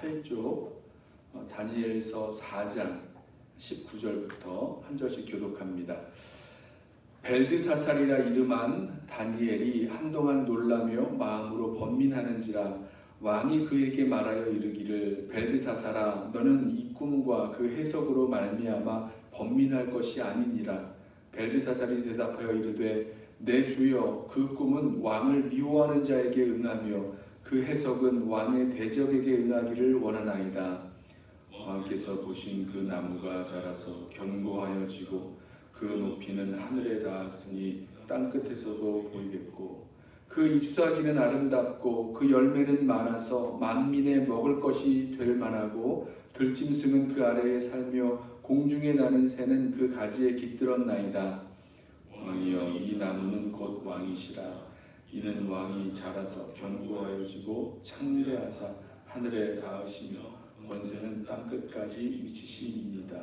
28쪽 다니엘서 4장 19절부터 한 절씩 교독합니다. 벨드사살이라 이름한 다니엘이 한동안 놀라며 마음으로 번민하는지라 왕이 그에게 말하여 이르기를 벨드사살아 너는 이 꿈과 그 해석으로 말미암아 번민할 것이 아니니라. 벨드사살이 대답하여 이르되 내 주여 그 꿈은 왕을 미워하는 자에게 응하며 그 해석은 왕의 대적에게 응하기를 원하나이다. 왕께서 보신 그 나무가 자라서 견고하여 지고 그 높이는 하늘에 닿았으니 땅끝에서도 보이겠고 그 잎사귀는 아름답고 그 열매는 많아서 만민의 먹을 것이 될 만하고 들짐승은 그 아래에 살며 공중에 나는 새는 그 가지에 깃들었나이다. 왕이여 이 나무는 곧 왕이시라. 이는 왕이 자라서 견고하여 지고 창대하사 하늘에 닿으시며 권세는 땅끝까지 미치심이니이다.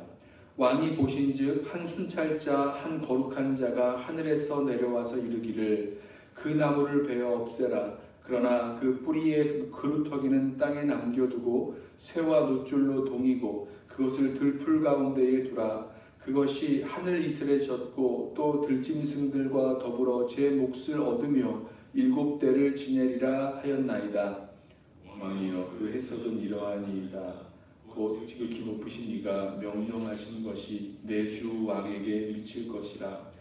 왕이 보신즉 한 순찰자 한 거룩한 자가 하늘에서 내려와서 이르기를 그 나무를 베어 없애라. 그러나 그 뿌리의 그루터기는 땅에 남겨두고 쇠와 놋줄로 동이고 그것을 들풀 가운데에 두라. 그것이 하늘 이슬에 젖고 또 들짐승들과 더불어 제 몫을 얻으며 7대를 지내리라 하였나이다. 왕이여 그 해석은 이러하니이다. 곧 지극히 높으신 이가 명령하신 것이 내 주 왕에게 미칠 것이라.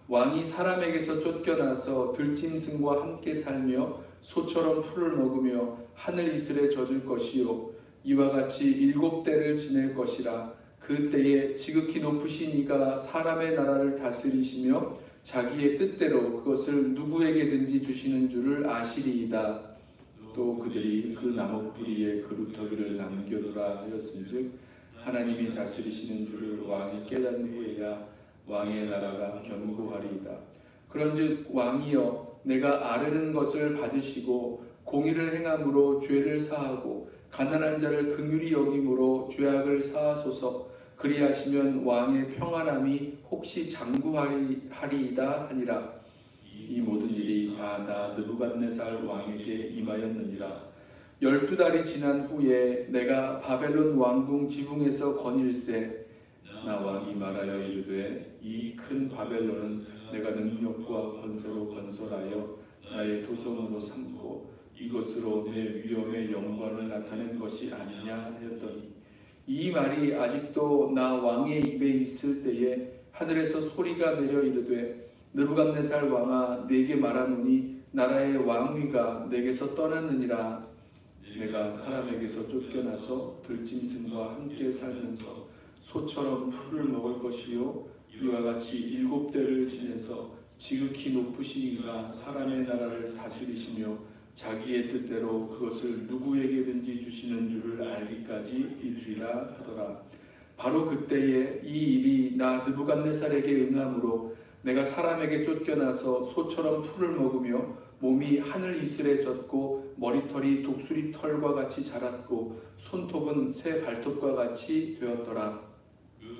왕이 사람에게서 쫓겨나서 들짐승과 함께 살며 소처럼 풀을 먹으며 하늘 이슬에 젖을 것이요 이와 같이 7대를 지낼 것이라. 그때에 지극히 높으신 이가 사람의 나라를 다스리시며 자기의 뜻대로 그것을 누구에게든지 주시는 줄을 아시리이다. 또 그들이 그 나무 뿌리에 그루터기를 남겨두라 하였은즉 하나님이 다스리시는 줄을 왕이 깨닫는 후에야 왕의 나라가 견고하리이다. 그런즉 왕이여 내가 아뢰는 것을 받으시고 공의를 행함으로 죄를 사하고 가난한 자를 긍휼히 여김으로 죄악을 사하소서. 그리하시면 왕의 평안함이 혹시 장구하리이다 하니라. 이 모든 일이 다 나 느부갓네살 왕에게 임하였느니라. 12달이 지난 후에 내가 바벨론 왕궁 지붕에서 거닐세 나 왕이 말하여 이르되 이 큰 바벨론은 내가 능력과 권세로 건설하여 나의 도성으로 삼고 이것으로 내 위엄의 영광을 나타낸 것이 아니냐 하였더니 이 말이 아직도 나 왕의 입에 있을 때에 하늘에서 소리가 내려 이르되 느부갓네살 왕아 내게 말하노니 나라의 왕위가 내게서 떠났느니라. 내가 사람에게서 쫓겨나서 들짐승과 함께 살면서 소처럼 풀을 먹을 것이요 이와 같이 7대를 지내서 지극히 높으신 이가 사람의 나라를 다스리시며 자기의 뜻대로 그것을 누구에게든지 주시는 줄을 알기까지 이르리라 하더라. 바로 그때에 이 일이 나 느부갓네살에게 응함으로 내가 사람에게 쫓겨나서 소처럼 풀을 먹으며 몸이 하늘 이슬에 젖고 머리털이 독수리 털과 같이 자랐고 손톱은 새 발톱과 같이 되었더라.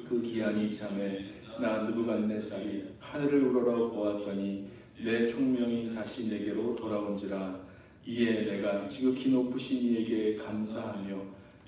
그 기한이 참에 나 느부갓네살이 하늘을 우러러 보았더니 내 총명이 다시 내게로 돌아온지라. 이에 내가 지극히 높으신 이에게 감사하며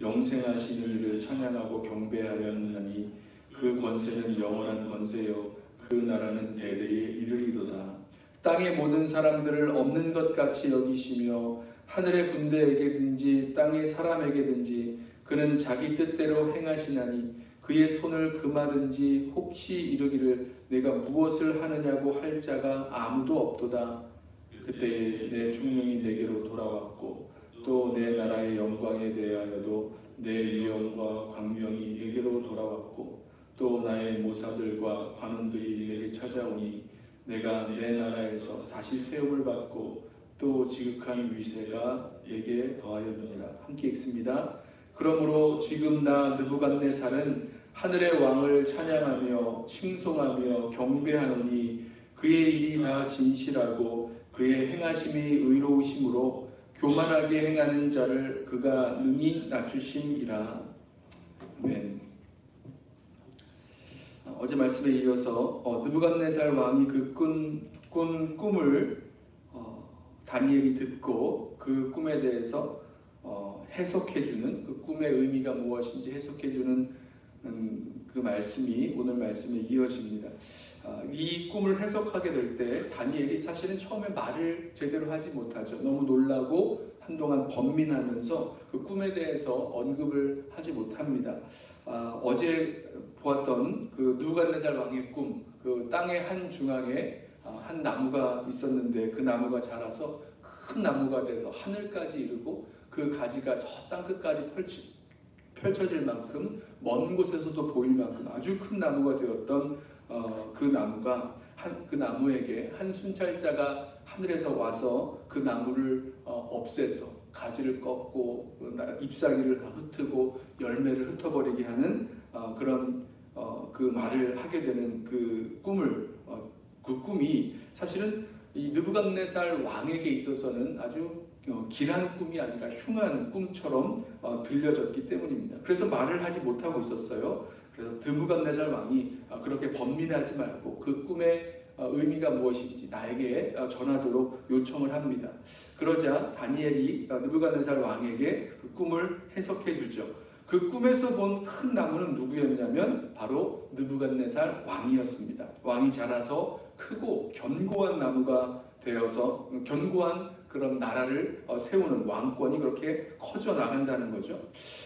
영생하신 이를 찬양하고 경배하였나니 그 권세는 영원한 권세요 그 나라는 대대에 이르리로다. 땅의 모든 사람들을 없는 것 같이 여기시며 하늘의 군대에게든지 땅의 사람에게든지 그는 자기 뜻대로 행하시나니 그의 손을 금하든지 혹시 이르기를 내가 무엇을 하느냐고 할 자가 아무도 없도다. 그때에 내 총명이 내게로 돌아왔고 또 내 나라의 영광에 대하여도 내 위엄과 광명이 내게로 돌아왔고 또 나의 모사들과 관원들이 내게 찾아오니 내가 내 나라에서 다시 세움을 받고 또 지극한 위세가 내게 더하였느니라. 함께 읽습니다. 그러므로 지금 나 느부갓네살은 하늘의 왕을 찬양하며 칭송하며 경배하노니 그의 일이 다 진실하고 그의 행하심이 의로우심으로 교만하게 행하는 자를 그가 능히 낮추심이라. 아멘. 어제 말씀에 이어서 느부갓네살 왕이 그 꿈을 다니엘이 듣고 그 꿈에 대해서 해석해주는 그 꿈의 의미가 무엇인지 해석해주는 그 말씀이 오늘 말씀에 이어집니다. 이 꿈을 해석하게 될 때 다니엘이 사실은 처음에 말을 제대로 하지 못하죠. 너무 놀라고 한동안 번민하면서 그 꿈에 대해서 언급을 하지 못합니다. 어제 보았던 그 느부갓네살 왕의 꿈, 그 땅의 한 중앙에 한 나무가 있었는데 그 나무가 자라서 큰 나무가 돼서 하늘까지 이르고 그 가지가 저 땅끝까지 펼쳐질 만큼 먼 곳에서도 보일 만큼 아주 큰 나무가 되었던 그 나무가 그 나무에게 한 순찰자가 하늘에서 와서 그 나무를 없애서 가지를 꺾고 잎사귀를 흩트고 열매를 흩어버리게 하는 그런 그 말을 하게 되는 그 꿈이 사실은 이 느부갓네살 왕에게 있어서는 아주 길한 꿈이 아니라 흉한 꿈처럼 들려졌기 때문입니다. 그래서 말을 하지 못하고 있었어요. 그래서 느부갓네살 왕이 그렇게 번민하지 말고 그 꿈의 의미가 무엇인지 나에게 전하도록 요청을 합니다. 그러자 다니엘이 느부갓네살 왕에게 그 꿈을 해석해 주죠. 그 꿈에서 본 큰 나무는 누구였냐면 바로 느부갓네살 왕이었습니다. 왕이 자라서 크고 견고한 나무가 되어서 견고한 그런 나라를 세우는 왕권이 그렇게 커져 나간다는 거죠.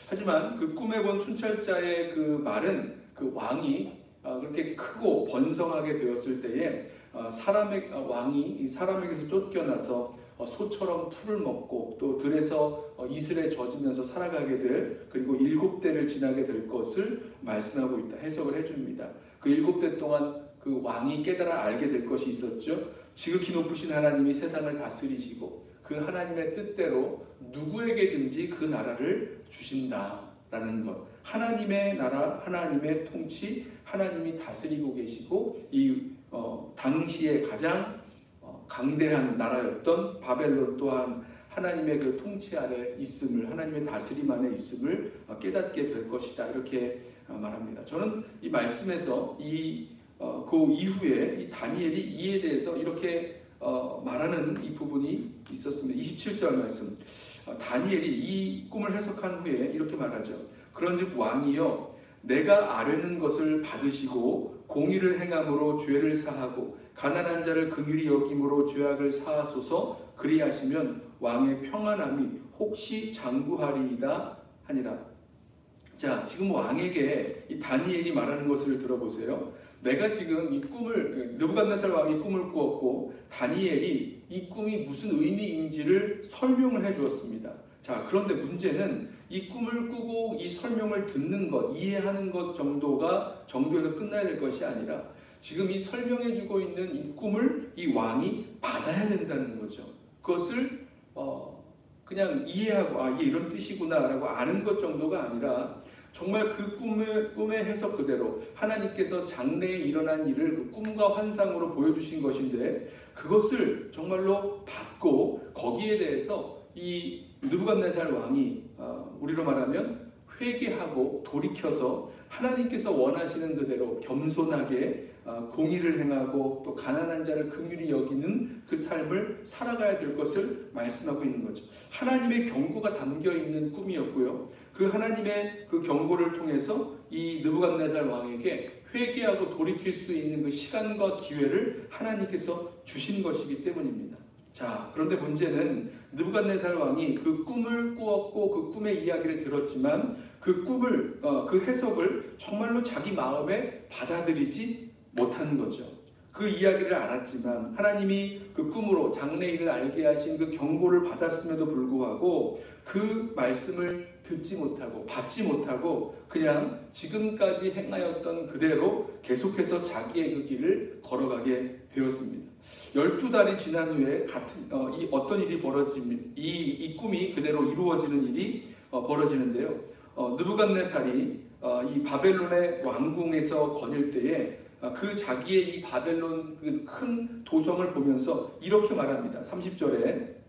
하지만 그 꿈에 본 순찰자의 그 말은 그 왕이 그렇게 크고 번성하게 되었을 때에 왕이 사람에게서 쫓겨나서 소처럼 풀을 먹고 또 들에서 이슬에 젖으면서 살아가게 될 그리고 7대를 지나게 될 것을 말씀하고 있다. 해석을 해줍니다. 그 7대 동안 그 왕이 깨달아 알게 될 것이 있었죠. 지극히 높으신 하나님이 세상을 다스리시고 그 하나님의 뜻대로 누구에게든지 그 나라를 주신다라는 것. 하나님의 나라, 하나님의 통치, 하나님이 다스리고 계시고 이 당시에 가장 강대한 나라였던 바벨론 또한 하나님의 그 통치 아래 있음을, 하나님의 다스림 안에 있음을 깨닫게 될 것이다. 이렇게 말합니다. 저는 이 말씀에서 그 이후에 이 다니엘이 이에 대해서 이렇게 말하는 이 부분이 있었습니다. 27절 말씀. 다니엘이 이 꿈을 해석한 후에 이렇게 말하죠. 그런즉 왕이여 내가 아뢰는 것을 받으시고 공의를 행함으로 죄를 사하고 가난한 자를 긍휼히 여김으로 죄악을 사하소서. 그리하시면 왕의 평안함이 혹시 장구하리이다 하니라. 자, 지금 왕에게 이 다니엘이 말하는 것을 들어보세요. 내가 지금 이 꿈을 느부갓네살 왕이 꿈을 꾸었고 다니엘이 이 꿈이 무슨 의미인지를 설명을 해 주었습니다. 자, 그런데 문제는 이 꿈을 꾸고 이 설명을 듣는 것, 이해하는 것 정도에서 끝나야 될 것이 아니라 지금 이 설명해 주고 있는 이 꿈을 이 왕이 받아야 된다는 거죠. 그것을 그냥 이해하고 이게 이런 뜻이구나라고 아는 것 정도가 아니라 정말 그 꿈의 해석 그대로 하나님께서 장래에 일어난 일을 그 꿈과 환상으로 보여주신 것인데 그것을 정말로 받고 거기에 대해서 이 느부갓네살 왕이 우리로 말하면 회개하고 돌이켜서 하나님께서 원하시는 그대로 겸손하게 공의를 행하고 또 가난한 자를 긍휼히 여기는 그 삶을 살아가야 될 것을 말씀하고 있는 거죠. 하나님의 경고가 담겨 있는 꿈이었고요. 그 하나님의 그 경고를 통해서 이 느부갓네살 왕에게 회개하고 돌이킬 수 있는 그 시간과 기회를 하나님께서 주신 것이기 때문입니다. 자, 그런데 문제는 느부갓네살 왕이 그 꿈을 꾸었고 그 꿈의 이야기를 들었지만 그 해석을 정말로 자기 마음에 받아들이지 못한 거죠. 그 이야기를 알았지만 하나님이 그 꿈으로 장래일을 알게 하신 그 경고를 받았음에도 불구하고 그 말씀을 듣지 못하고 받지 못하고 그냥 지금까지 행하였던 그대로 계속해서 자기의 그 길을 걸어가게 되었습니다. 12달이 지난 후에 어떤 일이 벌어지면 이 꿈이 그대로 이루어지는 일이 벌어지는데요. 느부갓네살이 이 바벨론의 왕궁에서 거닐 때에 그 자기의 이 바벨론 그 큰 도성을 보면서 이렇게 말합니다. 30절에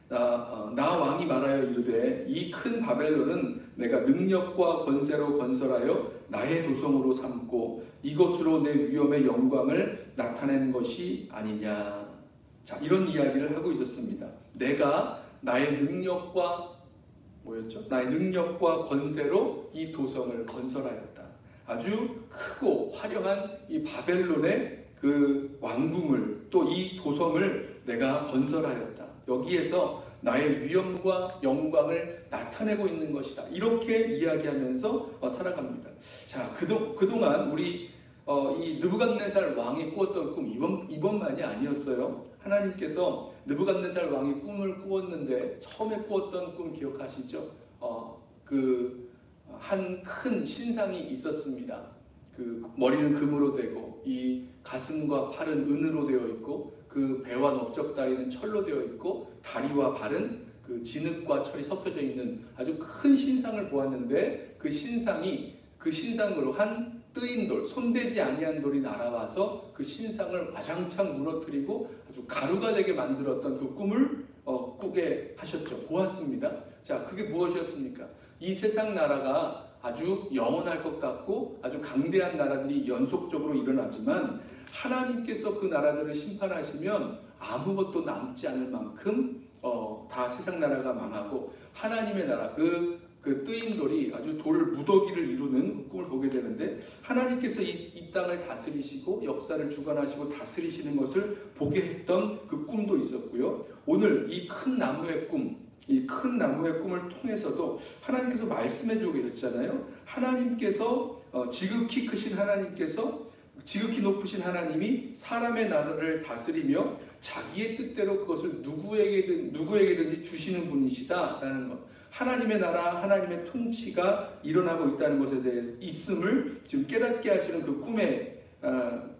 나 왕이 말하여 이르되 이 큰 바벨론은 내가 능력과 권세로 건설하여 나의 도성으로 삼고 이것으로 내 위엄의 영광을 나타낸 것이 아니냐. 자, 이런 이야기를 하고 있었습니다. 내가 나의 능력과 뭐였죠? 나의 능력과 권세로 이 도성을 건설하였다. 아주 크고 화려한 이 바벨론의 그 왕궁을 또 이 도성을 내가 건설하였다. 여기에서 나의 위엄과 영광을 나타내고 있는 것이다. 이렇게 이야기하면서 살아갑니다. 자, 그동안 우리 이 느부갓네살 왕이 꾸었던 꿈 이번만이 아니었어요. 하나님께서 느부갓네살 왕이 꿈을 꾸었는데 처음에 꾸었던 꿈 기억하시죠? 그 한 큰 신상이 있었습니다. 그 머리는 금으로 되고 이 가슴과 팔은 은으로 되어 있고 그 배와 넓적다리는 철로 되어 있고 다리와 발은 그 진흙과 철이 섞여져 있는 아주 큰 신상을 보았는데 그 신상으로 한 뜨인 돌, 손대지 아니한 돌이 날아와서 그 신상을 와장창 무너뜨리고 아주 가루가 되게 만들었던 그 꿈을 꾸게 하셨죠. 보았습니다. 자, 그게 무엇이었습니까? 이 세상 나라가 아주 영원할 것 같고 아주 강대한 나라들이 연속적으로 일어나지만 하나님께서 그 나라들을 심판하시면 아무것도 남지 않을 만큼 다 세상 나라가 망하고 하나님의 나라 그 뜨인 돌이 아주 돌 무더기를 이루는 꿈을 보게 되는데 하나님께서 이 땅을 다스리시고 역사를 주관하시고 다스리시는 것을 보게 했던 그 꿈도 있었고요. 오늘 이 큰 나무의 꿈을 통해서도 하나님께서 말씀해 주고 계셨잖아요. 하나님께서 지극히 크신 하나님께서 지극히 높으신 하나님이 사람의 나라를 다스리며 자기의 뜻대로 그것을 누구에게든지 주시는 분이시다라는 것. 하나님의 나라, 하나님의 통치가 일어나고 있다는 것에 대해 있음을 지금 깨닫게 하시는 그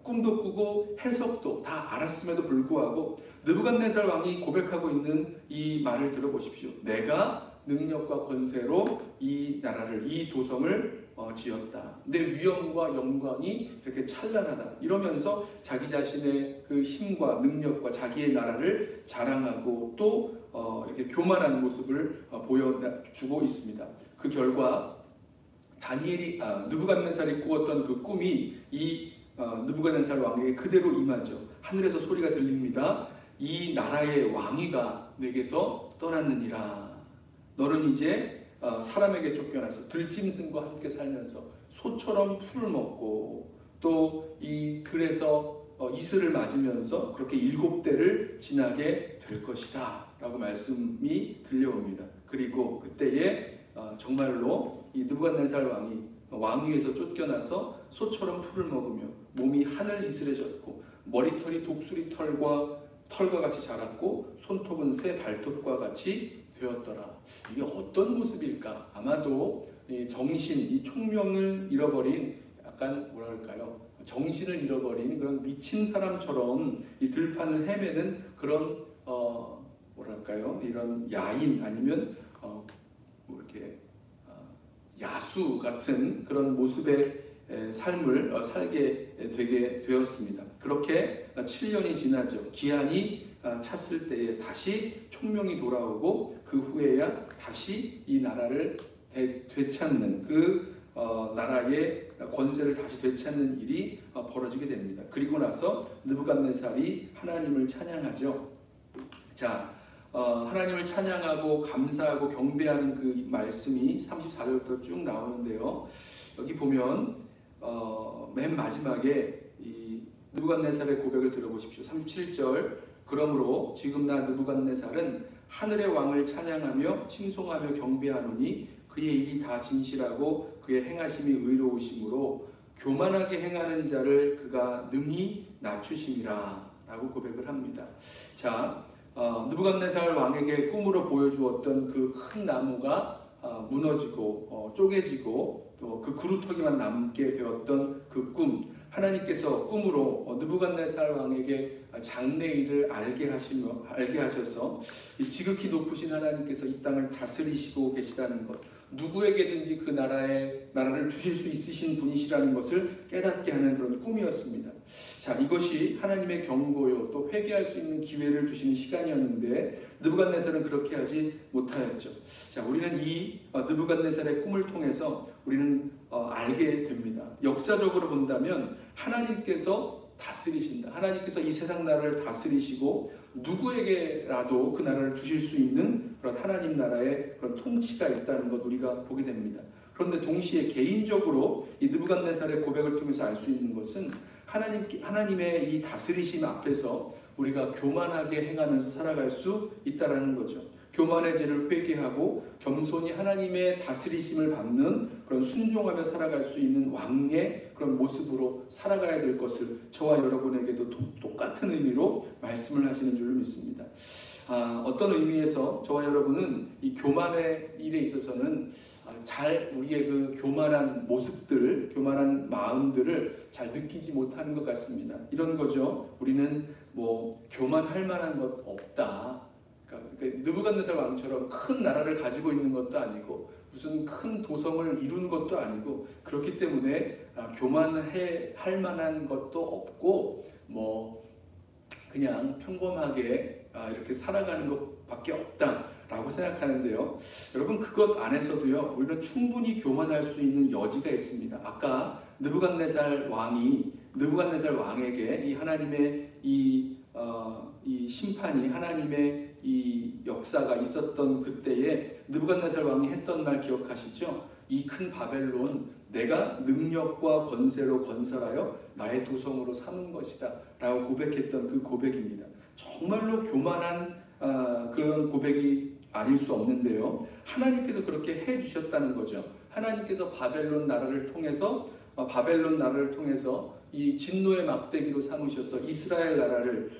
꿈도 꾸고 해석도 다 알았음에도 불구하고 느부갓네살 왕이 고백하고 있는 이 말을 들어보십시오. 내가 능력과 권세로 이 나라를, 이 도성을 지었다. 내 위엄과 영광이 이렇게 찬란하다. 이러면서 자기 자신의 그 힘과 능력과 자기의 나라를 자랑하고 또 이렇게 교만한 모습을 보여주고 있습니다. 그 결과 느부갓네살이 꾸었던 그 꿈이 이 느부갓네살 왕에게 그대로 임하죠. 하늘에서 소리가 들립니다. 이 나라의 왕위가 내게서 떠났느니라. 너는 이제 사람에게 쫓겨나서 들짐승과 함께 살면서 소처럼 풀을 먹고 또 이 들에서 이슬을 맞으면서 그렇게 7대를 지나게 될 것이다 라고 말씀이 들려옵니다. 그리고 그때에 정말로 이 느부갓네살 왕이 왕위에서 쫓겨나서 소처럼 풀을 먹으며 몸이 하늘 이슬에 젖고 머리털이 독수리 털과 같이 자랐고 손톱은 새 발톱과 같이 되었더라. 이게 어떤 모습일까? 아마도 이 총명을 잃어버린 약간 뭐랄까요? 정신을 잃어버린 그런 미친 사람처럼 이 들판을 헤매는 그런 뭐랄까요? 이런 야인 아니면 이렇게 야수 같은 그런 모습의 삶을 살게 되게 되었습니다. 그렇게 7년이 지나죠. 기한이 찼을 때에 다시 총명이 돌아오고 그 후에야 다시 이 나라를 되찾는 나라의 권세를 다시 되찾는 일이 벌어지게 됩니다. 그리고 나서 느부갓네살이 하나님을 찬양하죠. 자, 하나님을 찬양하고 감사하고 경배하는 그 말씀이 34절부터 쭉 나오는데요. 여기 보면 맨 마지막에 이 느부갓네살의 고백을 들어보십시오. 37절 그러므로 지금 나 느부갓네살은 하늘의 왕을 찬양하며 칭송하며 경배하노니 그의 일이 다 진실하고 그의 행하심이 의로우심으로 교만하게 행하는 자를 그가 능히 낮추심이라 라고 고백을 합니다. 자, 느부갓네살 왕에게 꿈으로 보여주었던 그 큰 나무가 무너지고 쪼개지고 또 그 구루터기만 남게 되었던 그 꿈, 하나님께서 꿈으로 느부갓네살 왕에게 장래일을 알게 하셔서 지극히 높으신 하나님께서 이 땅을 다스리시고 계시다는 것, 누구에게든지 그 나라를 주실 수 있으신 분이시라는 것을 깨닫게 하는 그런 꿈이었습니다. 자, 이것이 하나님의 경고요, 또 회개할 수 있는 기회를 주시는 시간이었는데 느부갓네살은 그렇게 하지 못하였죠. 자, 우리는 이 느부갓네살의 꿈을 통해서 우리는 알게 됩니다. 역사적으로 본다면 하나님께서 다스리신다. 하나님께서 이 세상 나라를 다스리시고 누구에게라도 그 나라를 주실 수 있는 그런 하나님 나라의 그런 통치가 있다는 것 우리가 보게 됩니다. 그런데 동시에 개인적으로 이 느부갓네살의 고백을 통해서 알 수 있는 것은 하나님의 이 다스리심 앞에서 우리가 교만하게 행하면서 살아갈 수 있다라는 거죠. 교만의 죄를 회개하고 겸손히 하나님의 다스리심을 받는 그런 순종하며 살아갈 수 있는 왕의 그런 모습으로 살아가야 될 것을 저와 여러분에게도 똑같은 의미로 말씀을 하시는 줄로 믿습니다. 어떤 의미에서 저와 여러분은 이 교만의 일에 있어서는 잘 우리의 그 교만한 모습들, 교만한 마음들을 잘 느끼지 못하는 것 같습니다. 이런 거죠. 우리는 뭐 교만할 만한 것 없다. 그러니까 느부갓네살 왕처럼 큰 나라를 가지고 있는 것도 아니고 무슨 큰 도성을 이룬 것도 아니고 그렇기 때문에 교만할 만한 것도 없고 뭐 그냥 평범하게 이렇게 살아가는 것밖에 없다라고 생각하는데요. 여러분 그것 안에서도요 우리는 충분히 교만할 수 있는 여지가 있습니다. 아까 느부갓네살 왕에게 이 하나님의 이 심판이 하나님의 이 역사가 있었던 그때에 느부갓네살 왕이 했던 말 기억하시죠? 이 큰 바벨론 내가 능력과 권세로 건설하여 나의 도성으로 삼은 것이다 라고 고백했던 그 고백입니다. 정말로 교만한 그런 고백이 아닐 수 없는데요. 하나님께서 그렇게 해주셨다는 거죠. 하나님께서 바벨론 나라를 통해서 이 진노의 막대기로 삼으셔서 이스라엘 나라를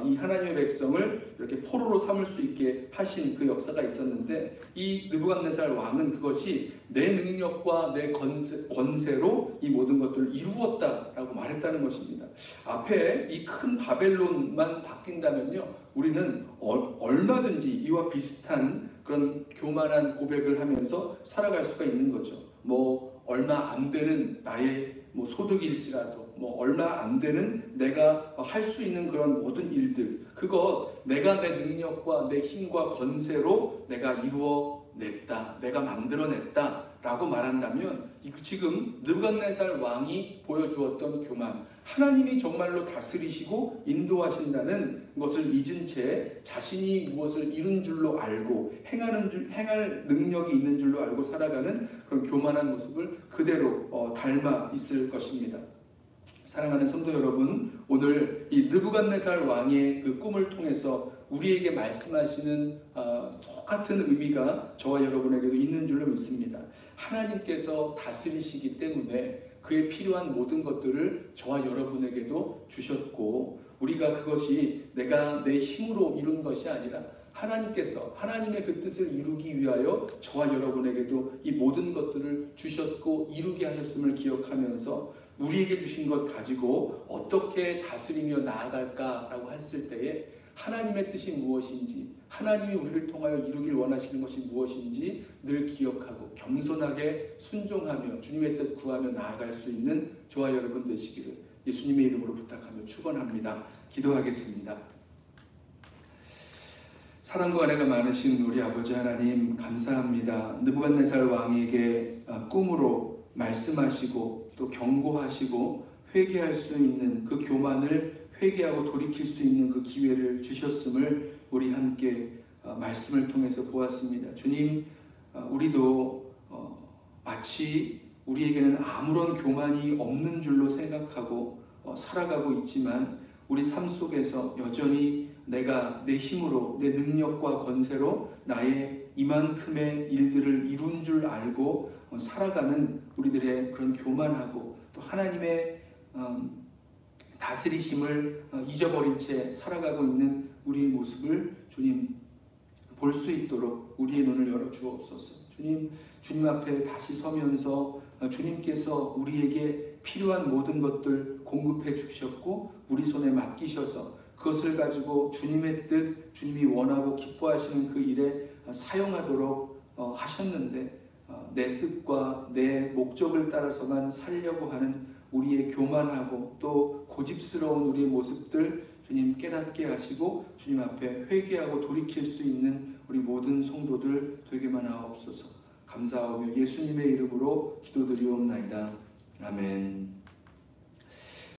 이 하나님의 백성을 이렇게 포로로 삼을 수 있게 하신 그 역사가 있었는데 이 느부갓네살 왕은 그것이 내 능력과 내 권세로 이 모든 것들을 이루었다라고 말했다는 것입니다. 앞에 이 큰 바벨론만 바뀐다면요 우리는 얼마든지 이와 비슷한 그런 교만한 고백을 하면서 살아갈 수가 있는 거죠. 뭐 얼마 안 되는 나의 뭐 소득일지라도 얼마 안 되는 내가 할 수 있는 그런 모든 일들 그것 내가 내 능력과 내 힘과 권세로 내가 이루어냈다 내가 만들어냈다 라고 말한다면 지금 느부갓네살 왕이 보여주었던 교만 하나님이 정말로 다스리시고 인도하신다는 것을 잊은 채 자신이 무엇을 이룬 줄로 알고 행할 능력이 있는 줄로 알고 살아가는 그런 교만한 모습을 그대로 닮아 있을 것입니다. 사랑하는 성도 여러분, 오늘 이 느부갓네살 왕의 그 꿈을 통해서 우리에게 말씀하시는 똑같은 의미가 저와 여러분에게도 있는 줄로 믿습니다. 하나님께서 다스리시기 때문에 그에 필요한 모든 것들을 저와 여러분에게도 주셨고 우리가 그것이 내가 내 힘으로 이룬 것이 아니라 하나님께서 하나님의 그 뜻을 이루기 위하여 저와 여러분에게도 이 모든 것들을 주셨고 이루게 하셨음을 기억하면서 우리에게 주신 것 가지고 어떻게 다스리며 나아갈까라고 했을 때에 하나님의 뜻이 무엇인지 하나님이 우리를 통하여 이루길 원하시는 것이 무엇인지 늘 기억하고 겸손하게 순종하며 주님의 뜻 구하며 나아갈 수 있는 저와 여러분 되시기를 예수님의 이름으로 부탁하며 축원합니다. 기도하겠습니다. 사랑과 은혜가 많으신 우리 아버지 하나님 감사합니다. 느부갓네살 왕에게 꿈으로 말씀하시고 또 경고하시고 회개할 수 있는 그 교만을 회개하고 돌이킬 수 있는 그 기회를 주셨음을 우리 함께 말씀을 통해서 보았습니다. 주님, 우리도 마치 우리에게는 아무런 교만이 없는 줄로 생각하고 살아가고 있지만 우리 삶 속에서 여전히 내가 내 힘으로 내 능력과 권세로 나의 이만큼의 일들을 이룬 줄 알고 살아가는 우리들의 그런 교만하고 또 하나님의 다스리심을 잊어버린 채 살아가고 있는 우리의 모습을 주님 볼 수 있도록 우리의 눈을 열어 주옵소서. 주님 앞에 다시 서면서 주님께서 우리에게 필요한 모든 것들 공급해 주셨고 우리 손에 맡기셔서 그것을 가지고 주님의 뜻, 주님이 원하고 기뻐하시는 그 일에 사용하도록 하셨는데 내 뜻과 내 목적을 따라서만 살려고 하는 우리의 교만하고 또 고집스러운 우리의 모습들 주님 깨닫게 하시고 주님 앞에 회개하고 돌이킬 수 있는 우리 모든 성도들 되게만 하옵소서. 감사하며 예수님의 이름으로 기도드리옵나이다. 아멘.